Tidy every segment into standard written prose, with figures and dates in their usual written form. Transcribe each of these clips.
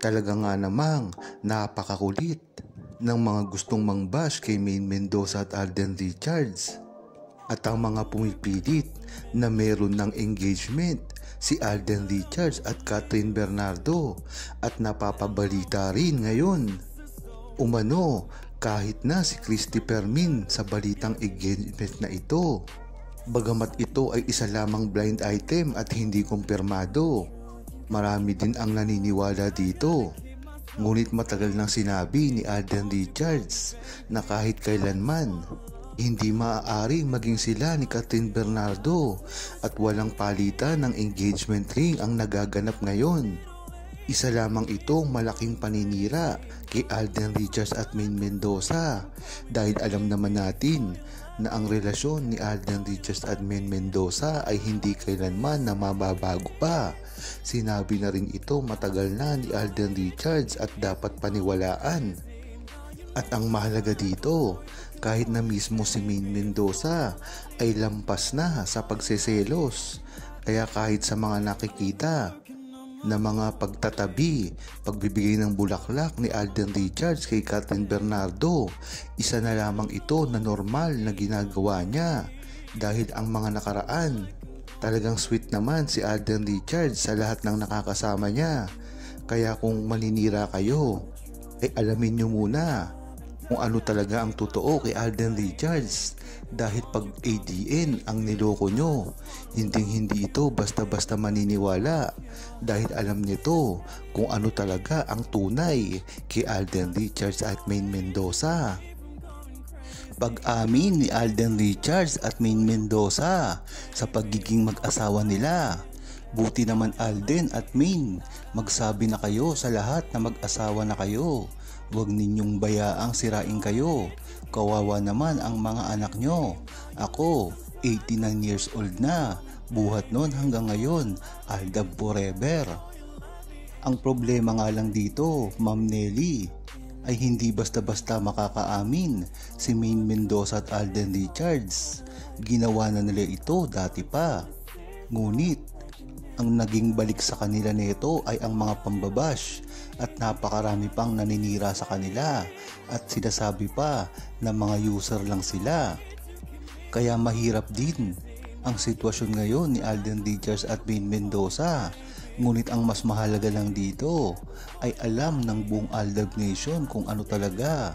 Talaga nga namang napakakulit ng mga gustong mangbash kay Maine Mendoza at Alden Richards. At ang mga pumipilit na meron ng engagement si Alden Richards at Catherine Bernardo at napapabalita rin ngayon. Umano kahit na si Christy Fermin sa balitang engagement na ito. Bagamat ito ay isa lamang blind item at hindi kumpirmado, marami din ang naniniwala dito. Ngunit matagal nang sinabi ni Alden Richards na kahit kailanman hindi maaaring maging sila ni Catherine Bernardo at walang palitan ng engagement ring ang nagaganap ngayon. Isa lamang itong malaking paninira kay Alden Richards at Maine Mendoza dahil alam naman natin na ang relasyon ni Alden Richards at Maine Mendoza ay hindi kailanman na mababago pa. Sinabi na rin ito matagal na ni Alden Richards at dapat paniwalaan. At ang mahalaga dito, kahit na mismo si Maine Mendoza ay lampas na sa pagseselos, kaya kahit sa mga nakikita na mga pagtatabi, pagbibigay ng bulaklak ni Alden Richards kay Catherine Bernardo, isa na lamang ito na normal na ginagawa niya dahil ang mga nakaraan, talagang sweet naman si Alden Richards sa lahat ng nakakasama niya. Kaya kung maninira kayo, ay alamin nyo muna kung ano talaga ang totoo kay Alden Richards, dahil pag ADN ang niloko nyo, hindi ito basta-basta maniniwala dahil alam nito kung ano talaga ang tunay kay Alden Richards at Maine Mendoza. Pag-amin ni Alden Richards at Maine Mendoza sa pagiging mag-asawa nila. Buti naman Alden at Maine, magsabi na kayo sa lahat na mag-asawa na kayo. Huwag ninyong bayaang sirain kayo. Kawawa naman ang mga anak nyo. Ako, 89 years old na. Buhat nun hanggang ngayon. Aldab forever. Ang problema nga lang dito, Ma'am Nelly, ay hindi basta-basta makakaamin si Maine Mendoza at Alden Richards. Ginawa na nila ito dati pa. Ngunit, ang naging balik sa kanila nito ay ang mga pambabash at napakarami pang naninira sa kanila at sinasabi pa na mga user lang sila. Kaya mahirap din ang sitwasyon ngayon ni Alden Richards at Maine Mendoza. Ngunit ang mas mahalaga lang dito ay alam ng buong Aldab Nation kung ano talaga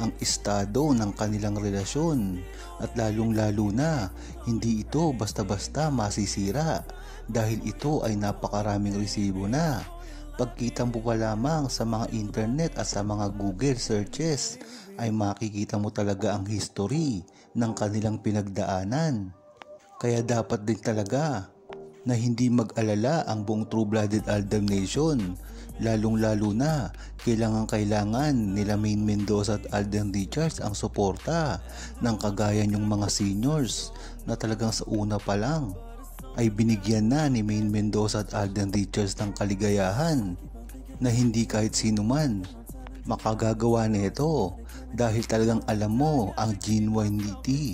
ang estado ng kanilang relasyon at lalong-lalo na hindi ito basta-basta masisira dahil ito ay napakaraming resibo na. Pagkita mo pa lamang sa mga internet at sa mga Google searches ay makikita mo talaga ang history ng kanilang pinagdaanan. Kaya dapat din talaga na hindi mag-alala ang buong True-Blooded Aldab Nation. Lalong-lalo na kailangan nila Maine Mendoza at Alden Richards ang suporta ng kagaya nyong mga seniors na talagang sa una pa lang ay binigyan na ni Maine Mendoza at Alden Richards ng kaligayahan na hindi kahit sino man makagagawa nito dahil talagang alam mo ang genuinity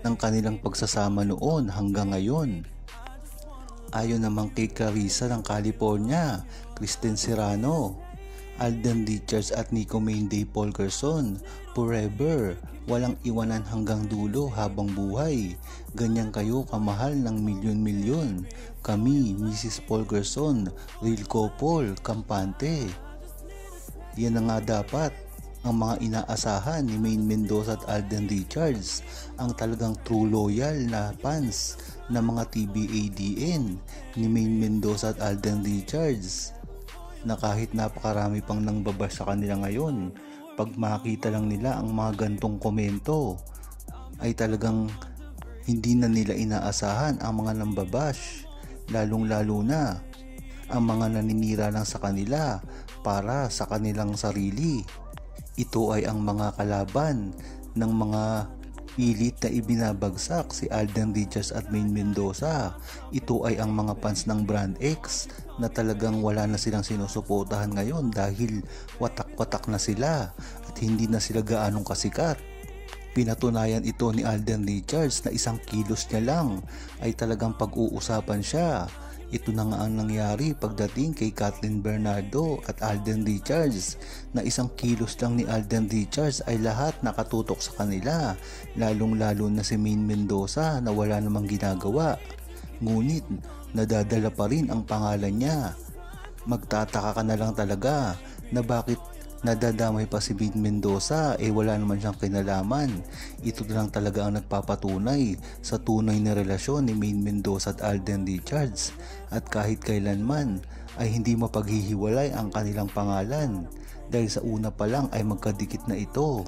ng kanilang pagsasama noon hanggang ngayon. Ayon naman kay Carissa ng California, Kristen Serrano, Alden Richards at Nico Mainday Polkerson, forever, walang iwanan hanggang dulo habang buhay. Ganyan kayo kamahal ng milyon-milyon. Kami, Mrs. Polkerson, real couple, kampante. Yan na nga dapat ang mga inaasahan ni Maine Mendoza at Alden Richards, ang talagang true loyal na fans ng mga TBADN ni Maine Mendoza at Alden Richards, na kahit napakarami pang nangbabash sa kanila ngayon, pag makita lang nila ang mga gantong komento ay talagang hindi na nila inaasahan ang mga nambabash, lalong-lalo na ang mga naninira lang sa kanila para sa kanilang sarili. Ito ay ang mga kalaban ng mga pilit na ibinabagsak si Alden Richards at Maine Mendoza. Ito ay ang mga fans ng Brand X na talagang wala na silang sinusuportahan ngayon dahil watak-watak na sila at hindi na sila gaanong kasikat. Pinatunayan ito ni Alden Richards na isang kilos niya lang ay talagang pag-uusapan siya. Ito na nga ang nangyari pagdating kay Kathleen Bernardo at Alden Richards, na isang kilos lang ni Alden Richards ay lahat nakatutok sa kanila, lalong lalo na si Maine Mendoza na wala namang ginagawa. Ngunit nadadala pa rin ang pangalan niya. Magtataka ka na lang talaga na bakit nadadamay pa si Maine Mendoza, wala naman siyang kinalaman. Ito na lang talaga ang nagpapatunay sa tunay na relasyon ni Maine Mendoza at Alden Richards, at kahit kailanman ay hindi mapaghihiwalay ang kanilang pangalan, dahil sa una pa lang ay magkadikit na ito,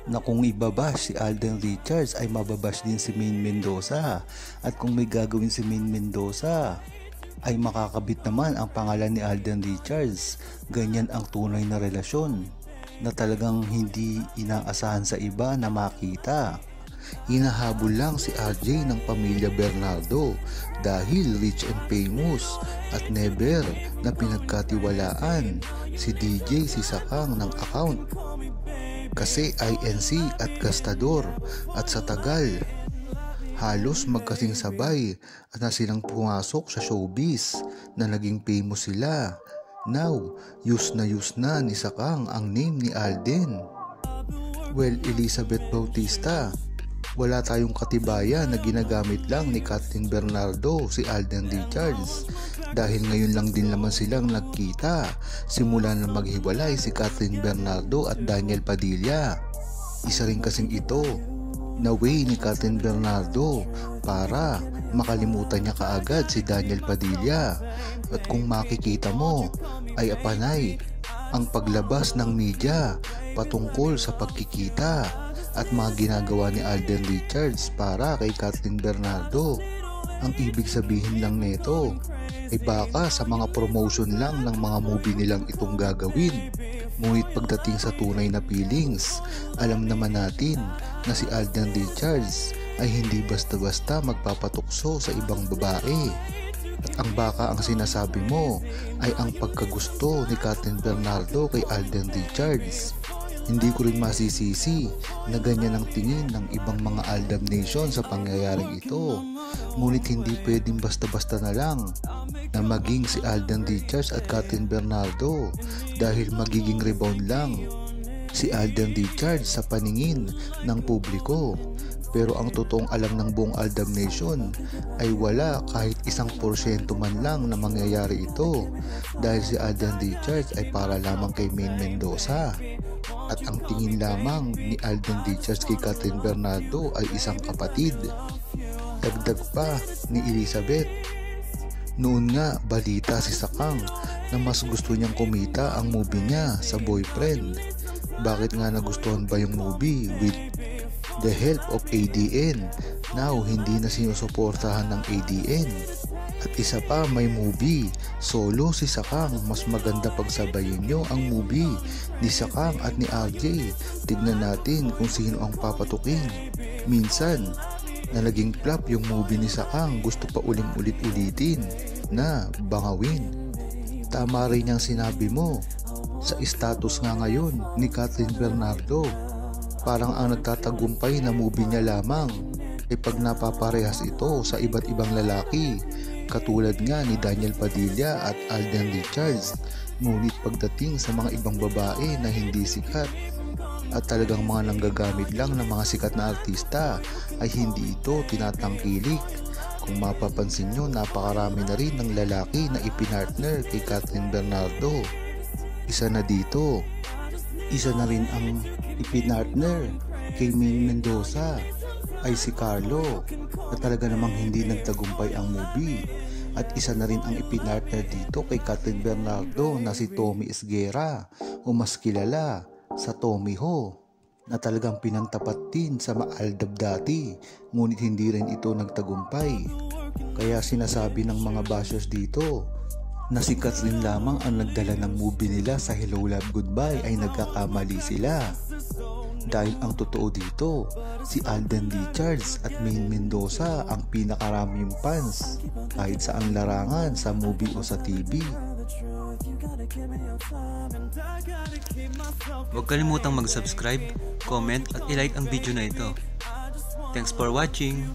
na kung ibabash si Alden Richards ay mababash din si Maine Mendoza, at kung may gagawin si Maine Mendoza ay makakabit naman ang pangalan ni Alden Richards. Ganyan ang tunay na relasyon na talagang hindi inaasahan sa iba na makita. Hinahabol lang si RJ ng pamilya Bernardo dahil rich and famous, at never na pinagkatiwalaan si DJ Sisakang ng account kasi INC at gastador, at sa tagal halos magkasing sabay at na silang pumasok sa showbiz na naging famous sila. Now, use na ni Sakang ang name ni Alden. Well, Elizabeth Bautista, wala tayong katibayan na ginagamit lang ni Kathleen Bernardo si Alden Richards, dahil ngayon lang din naman silang nagkita simula na maghiwalay si Kathleen Bernardo at Daniel Padilla. Isa rin kasing ito na way ni Kathleen Bernardo para makalimutan niya kaagad si Daniel Padilla. At kung makikita mo ay apanay ang paglabas ng media patungkol sa pagkikita at mga ginagawa ni Alden Richards para kay Kathleen Bernardo. Ang ibig sabihin lang nito ay baka sa mga promotion lang ng mga movie nilang itong gagawin. Ngunit pagdating sa tunay na feelings, alam naman natin na si Alden Richards ay hindi basta-basta magpapatukso sa ibang babae. At ang baka ang sinasabi mo ay ang pagkagusto ni Kathleen Bernardo kay Alden Richards. Hindi ko rin masisisi na ganyan ang tingin ng ibang mga Aldab Nation sa pangyayaring ito. Ngunit hindi pwedeng basta-basta na lang na maging si Alden Richards at Kathleen Bernardo, dahil magiging rebound lang si Alden Richards sa paningin ng publiko. Pero ang totoong alam ng buong Aldab Nation ay wala kahit 1% man lang na mangyayari ito, dahil si Alden Richards ay para lamang kay Maine Mendoza. At ang tingin lamang ni Alden Richards kay Kathleen Bernardo ay isang kapatid. Dagdag pa ni Elizabeth, noon nga balita si Sakang na mas gusto niyang kumita ang movie niya sa Boyfriend. Bakit nga nagustuhan ba yung movie with the help of ADN? Now hindi na sinusuportahan ng ADN. At isa pa, may movie solo si Sakang. Mas maganda pagsabayin nyo ang movie ni Sakang at ni RJ. Tignan natin kung sino ang papatukin. Minsan na naging flop yung movie ni Sakang, gusto pa ulit-ulitin na bangawin. Tama rin yung sinabi mo sa status nga ngayon ni Kathleen Bernardo. Parang ang nagtatagumpay na movie niya lamang ay pag napaparehas ito sa iba't ibang lalaki, katulad nga ni Daniel Padilla at Alden Richards. Ngunit pagdating sa mga ibang babae na hindi sikat at talagang mga nanggagamit lang ng mga sikat na artista, ay hindi ito tinatangkilik. Kung mapapansin nyo, napakarami na rin ng lalaki na ipinartner kay Kathleen Bernardo. Isa na dito, isa na rin ang ipinartner kay Maine Mendoza ay si Carlo, na talaga namang hindi nagtagumpay ang movie. At isa na rin ang ipinartner dito kay Kathleen Bernardo na si Tommy Esguerra, o mas kilala sa Tommy Ho, na talagang pinantapat din sa Maaldab dati, ngunit hindi rin ito nagtagumpay. Kaya sinasabi ng mga bashers dito na si Kathleen lamang ang nagdala ng movie nila sa Hello Love Goodbye ay nagkakamali sila. Dahil ang totoo dito, si Alden Richards at Maine Mendoza ang pinakaraming fans kahit saang larangan sa movie o sa TV. Huwag kalimutang mag-subscribe, comment at i-like ang video na ito. Thanks for watching!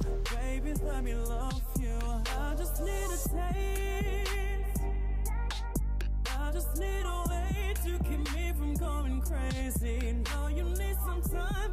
from going crazy. Now you need some time.